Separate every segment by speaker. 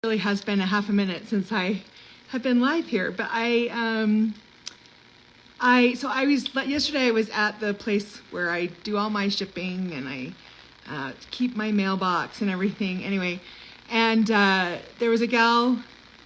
Speaker 1: Really has been a half a minute since I have been live here, but yesterday I was at the place where I do all my shipping and I keep my mailbox and everything anyway, and there was a gal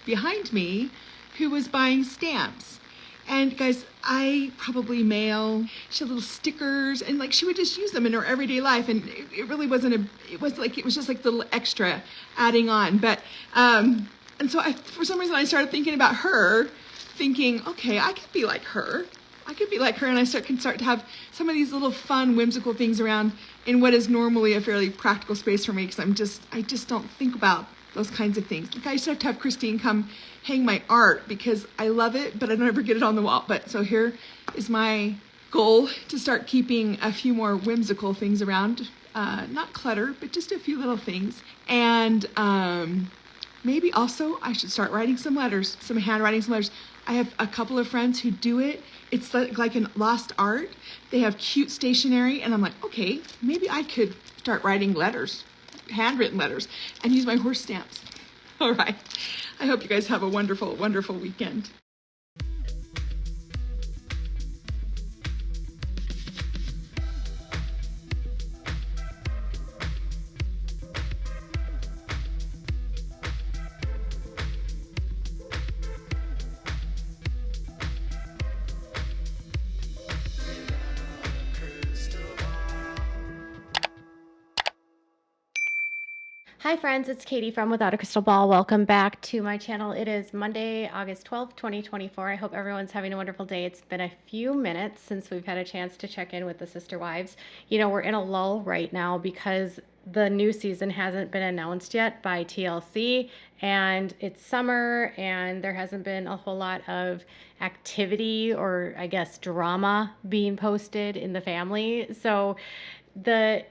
Speaker 1: behind me who was buying stamps. And guys, I probably mail, she had little stickers, and like she would just use them in her everyday life, and it really wasn't it was just like the little extra adding on. But and so for some reason I started thinking about her, thinking, okay, I could be like her. And I can start to have some of these little fun, whimsical things around in what is normally a fairly practical space for me, because I just don't think about those kinds of things. Like I used to have Christine come hang my art because I love it, but I don't ever get it on the wall. But so here is my goal, to start keeping a few more whimsical things around. Not clutter, but just a few little things. And maybe also I should start writing some letters, handwriting some letters. I have a couple of friends who do it. It's like a lost art. They have cute stationery, and I'm like, okay, maybe I could start writing letters, handwritten letters, and use my horse stamps. All right. I hope you guys have a wonderful, wonderful weekend.
Speaker 2: Hi friends, it's Katie from Without a Crystal Ball. Welcome back to my channel. It is Monday, August 12th, 2024. I hope everyone's having a wonderful day. It's been a few minutes since we've had a chance to check in with the sister wives. You know, we're in a lull right now because the new season hasn't been announced yet by TLC, and it's summer and there hasn't been a whole lot of activity, or I guess drama, being posted in the family. So the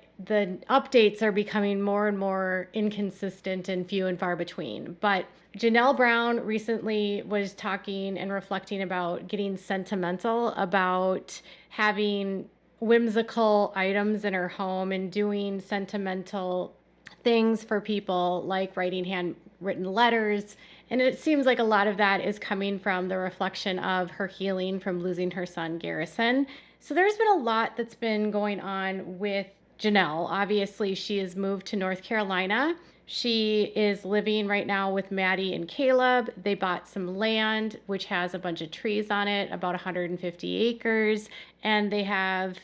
Speaker 2: updates are becoming more and more inconsistent and few and far between. But Janelle Brown recently was talking and reflecting about getting sentimental about having whimsical items in her home and doing sentimental things for people, like writing handwritten letters. And it seems like a lot of that is coming from the reflection of her healing from losing her son, Garrison. So there's been a lot that's been going on with Janelle. Obviously, she has moved to North Carolina. She is living right now with Maddie and Caleb. They bought some land, which has a bunch of trees on it, about 150 acres, and they have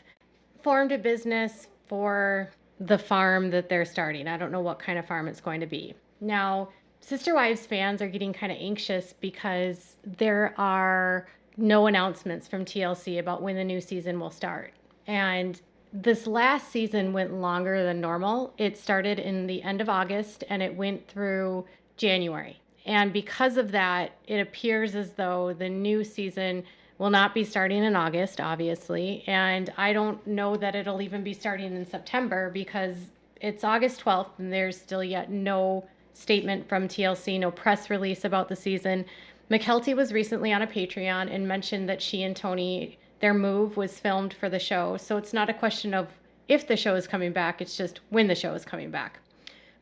Speaker 2: formed a business for the farm that they're starting. I don't know what kind of farm it's going to be. Now, Sister Wives fans are getting kind of anxious because there are no announcements from TLC about when the new season will start. And this last season went longer than normal. It started in the end of August and it went through January. And because of that, it appears as though the new season will not be starting in August, obviously. And I don't know that it'll even be starting in September, because it's August 12th and there's still yet no statement from TLC, no press release about the season. McKelty was recently on a Patreon and mentioned that she and Tony, their move was filmed for the show. So it's not a question of if the show is coming back, it's just when the show is coming back.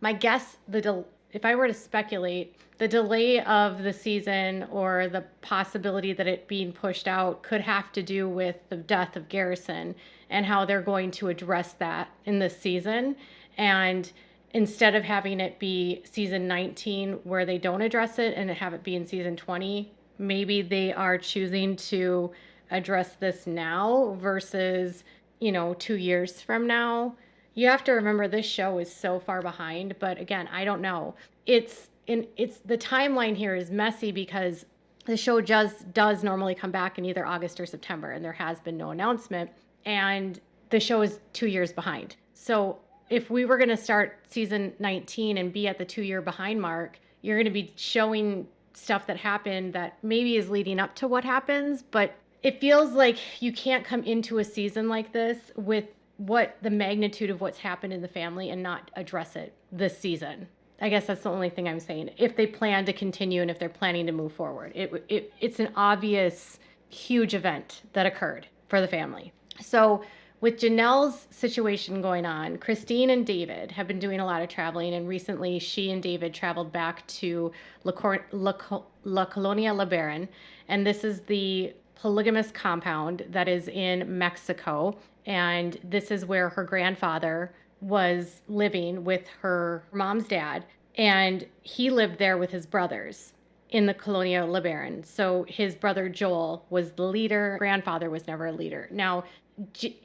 Speaker 2: My guess, if I were to speculate, the delay of the season or the possibility that it being pushed out could have to do with the death of Garrison and how they're going to address that in this season. And instead of having it be season 19 where they don't address it and have it be in season 20, maybe they are choosing to address this now versus, 2 years from now. You have to remember this show is so far behind, but again, I don't know. It's the timeline here is messy because the show does normally come back in either August or September, and there has been no announcement, and the show is 2 years behind. So if we were going to start season 19 and be at the 2-year behind mark, you're going to be showing stuff that happened that maybe is leading up to what happens, but it feels like you can't come into a season like this with what the magnitude of what's happened in the family and not address it this season. I guess that's the only thing I'm saying. If they plan to continue and if they're planning to move forward, it's an obvious, huge event that occurred for the family. So with Janelle's situation going on, Christine and David have been doing a lot of traveling, and recently she and David traveled back to La Colonia Liberan, and this is the polygamous compound that is in Mexico, and this is where her grandfather was living with her mom's dad, and he lived there with his brothers in the Colonia Liberan. So his brother Joel was the leader. Grandfather was never a leader. Now,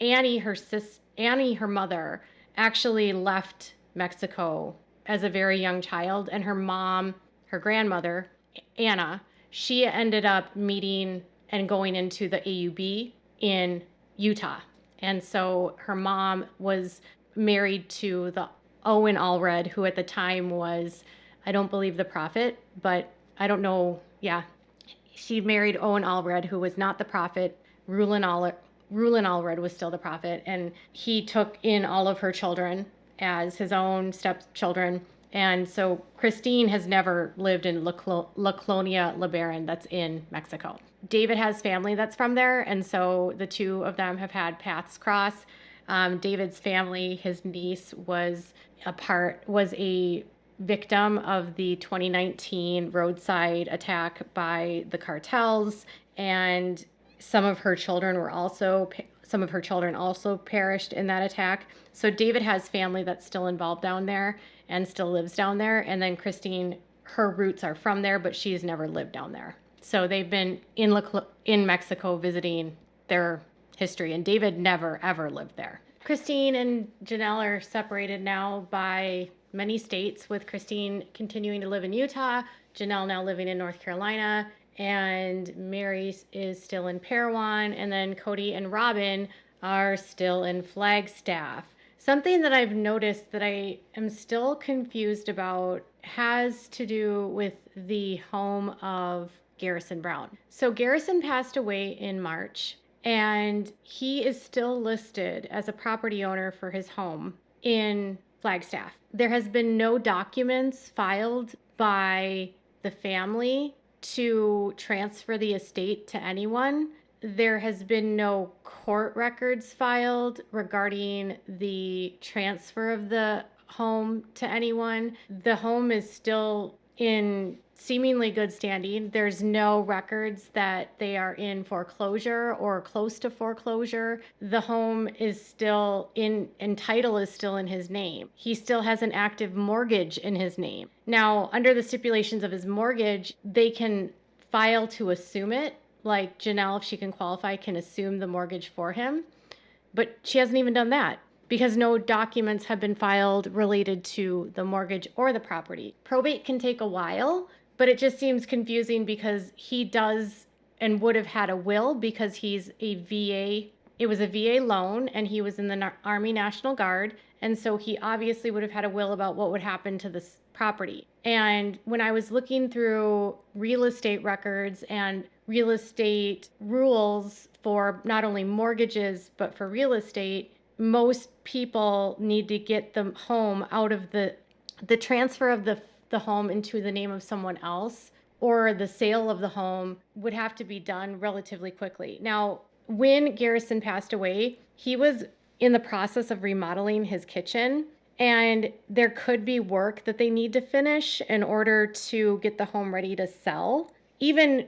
Speaker 2: Annie, her mother, actually left Mexico as a very young child, and her mom, her grandmother, Anna, she ended up meeting and going into the AUB in Utah. And so her mom was married to the Owen Allred, who at the time was, I don't believe the prophet, but I don't know. Yeah. She married Owen Allred, who was not the prophet. Rulin Allred was still the prophet. And he took in all of her children as his own stepchildren. And so Christine has never lived in La Colonia Liberan, that's in Mexico. David has family that's from there. And so the two of them have had paths cross. David's family, his niece was a victim of the 2019 roadside attack by the cartels, and some of her children also perished in that attack. So David has family that's still involved down there and still lives down there. And then Christine, her roots are from there, but she's never lived down there. So they've been in Mexico visiting their history, and David never ever lived there. Christine and Janelle are separated now by many states, with Christine continuing to live in Utah, Janelle now living in North Carolina, and Mary is still in Parowan, and then Kody and Robyn are still in Flagstaff. Something that I've noticed that I am still confused about has to do with the home of Garrison Brown. So Garrison passed away in March, and he is still listed as a property owner for his home in Flagstaff. There has been no documents filed by the family to transfer the estate to anyone. There has been no court records filed regarding the transfer of the home to anyone. The home is still in seemingly good standing. There's no records that they are in foreclosure or close to foreclosure. The home is still and title is still in his name. He still has an active mortgage in his name. Now, under the stipulations of his mortgage, they can file to assume it. Like Janelle, if she can qualify, can assume the mortgage for him. But she hasn't even done that, because no documents have been filed related to the mortgage or the property. Probate can take a while, but it just seems confusing because he does and would have had a will, because he's a VA. It was a VA loan, and he was in the Army National Guard. And so he obviously would have had a will about what would happen to this property. And when I was looking through real estate records and real estate rules for not only mortgages, but for real estate, most people need to get the home out of the transfer of the home into the name of someone else, or the sale of the home would have to be done relatively quickly. Now, when Garrison passed away, he was in the process of remodeling his kitchen, and there could be work that they need to finish in order to get the home ready to sell. Even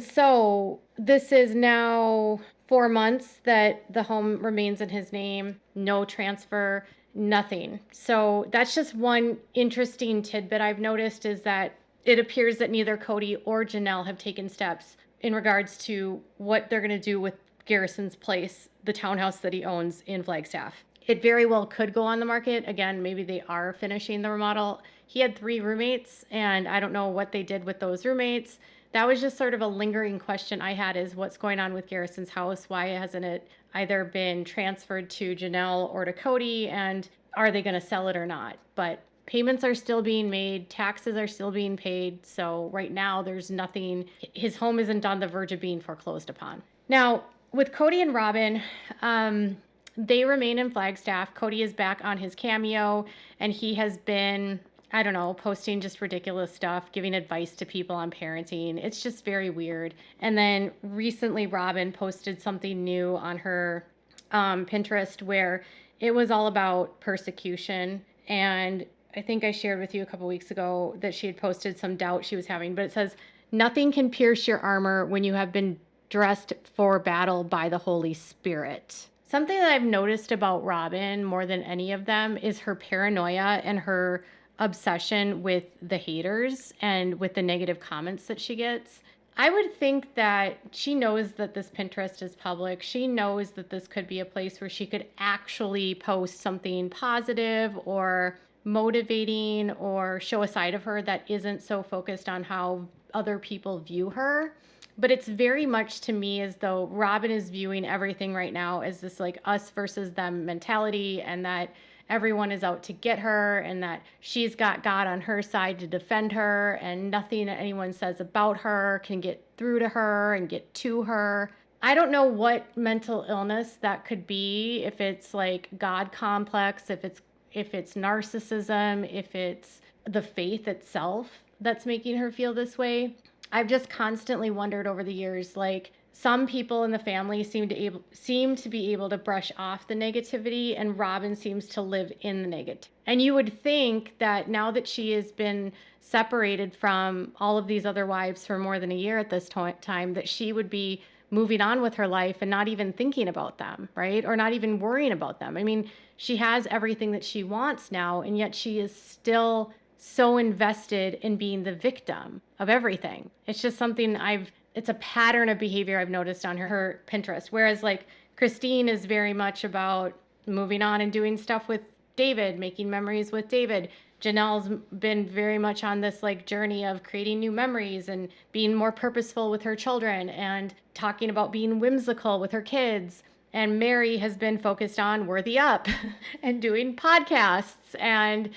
Speaker 2: so, this is now 4 months that the home remains in his name, no transfer, nothing. So that's just one interesting tidbit I've noticed, is that it appears that neither Kody or Janelle have taken steps in regards to what they're going to do with Garrison's place, the townhouse that he owns in Flagstaff. It very well could go on the market. Again, maybe they are finishing the remodel. He had 3 roommates, and I don't know what they did with those roommates. That was just sort of a lingering question I had, is what's going on with Garrison's house? Why hasn't it either been transferred to Janelle or to Kody, and are they going to sell it or not? But payments are still being made. Taxes are still being paid. So right now there's nothing. His home isn't on the verge of being foreclosed upon. Now, with Kody and Robyn, they remain in Flagstaff. Kody is back on his Cameo, and he has been, I don't know, posting just ridiculous stuff, giving advice to people on parenting. It's just very weird. And then recently Robyn posted something new on her Pinterest where it was all about persecution. And I think I shared with you a couple weeks ago that she had posted some doubt she was having, but it says, nothing can pierce your armor when you have been dressed for battle by the Holy Spirit. Something that I've noticed about Robyn more than any of them is her paranoia and her obsession with the haters and with the negative comments that she gets. I would think that she knows that this Pinterest is public. She knows that this could be a place where she could actually post something positive or motivating or show a side of her that isn't so focused on how other people view her. But it's very much to me as though Robyn is viewing everything right now as this like us versus them mentality, and that everyone is out to get her, and that she's got God on her side to defend her, and nothing that anyone says about her can get through to her and get to her. I don't know what mental illness that could be, if it's like God complex, if it's narcissism, if it's the faith itself that's making her feel this way. I've just constantly wondered over the years, like, some people in the family seem to be able to brush off the negativity, and Robyn seems to live in the negative. And you would think that now that she has been separated from all of these other wives for more than a year at this time, that she would be moving on with her life and not even thinking about them, right? Or not even worrying about them. I mean, she has everything that she wants now, and yet she is still so invested in being the victim of everything. It's just something it's a pattern of behavior I've noticed on her Pinterest. Whereas like Christine is very much about moving on and doing stuff with David, making memories with David. Janelle's been very much on this like journey of creating new memories and being more purposeful with her children and talking about being whimsical with her kids. And Mary has been focused on Worthy Up and doing podcasts and,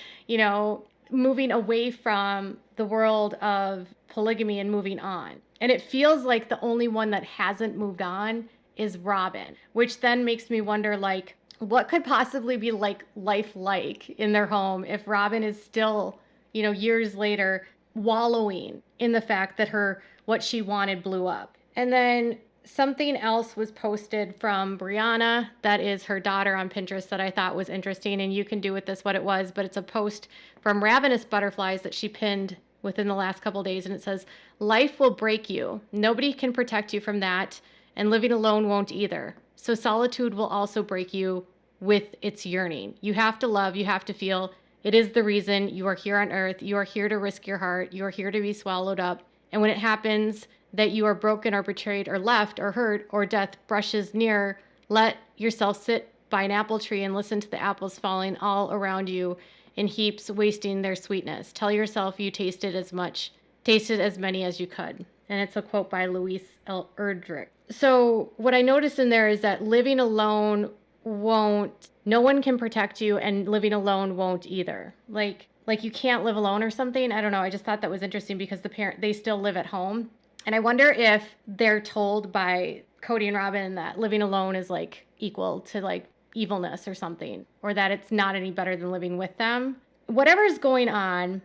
Speaker 2: moving away from the world of polygamy and moving on. And it feels like the only one that hasn't moved on is Robyn, which then makes me wonder, like, what could possibly be like life like in their home if Robyn is still, years later wallowing in the fact that what she wanted blew up. And then something else was posted from Brianna, that is her daughter, on Pinterest, that I thought was interesting, and you can do with this what it was, but it's a post from Ravenous Butterflies that she pinned within the last couple of days, and it says, life will break you. Nobody can protect you from that, and living alone won't either. So solitude will also break you with its yearning. You have to love, you have to feel. It is the reason you are here on earth. You are here to risk your heart. You are here to be swallowed up. And when it happens that you are broken or betrayed or left or hurt or death brushes near, let yourself sit by an apple tree and listen to the apples falling all around you in heaps, wasting their sweetness. Tell yourself you tasted as many as you could. And it's a quote by Louise L. Erdrich. So what I noticed in there is that living alone no one can protect you, and living alone won't either. Like you can't live alone or something. I don't know. I just thought that was interesting because they still live at home. And I wonder if they're told by Kody and Robyn that living alone is like equal to like evilness or something, or that it's not any better than living with them. Whatever's going on,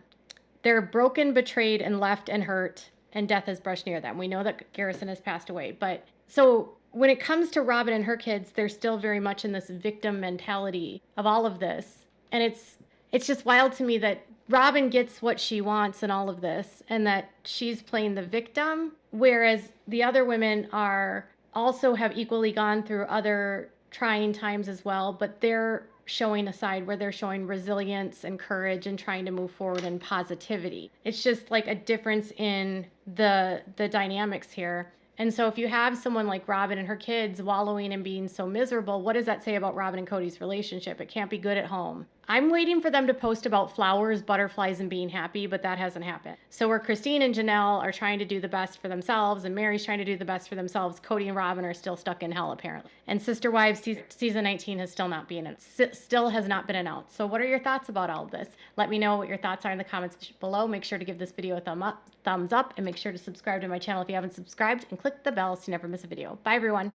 Speaker 2: they're broken, betrayed, and left and hurt, and death has brushed near them. We know that Garrison has passed away. But so when it comes to Robyn and her kids, they're still very much in this victim mentality of all of this. And it's just wild to me that Robyn gets what she wants in all of this, and that she's playing the victim, whereas the other women have equally gone through other trying times as well, but they're showing a side where they're showing resilience and courage and trying to move forward in positivity. It's just like a difference in the dynamics here. And so if you have someone like Robyn and her kids wallowing and being so miserable, what does that say about Robyn and Kody's relationship? It can't be good at home. I'm waiting for them to post about flowers, butterflies, and being happy, but that hasn't happened. So where Christine and Janelle are trying to do the best for themselves and Mary's trying to do the best for themselves, Kody and Robyn are still stuck in hell, apparently. And Sister Wives season 19 has still not been announced. So what are your thoughts about all of this? Let me know what your thoughts are in the comments below. Make sure to give this video a thumbs up, and make sure to subscribe to my channel if you haven't subscribed, and click the bell so you never miss a video. Bye, everyone.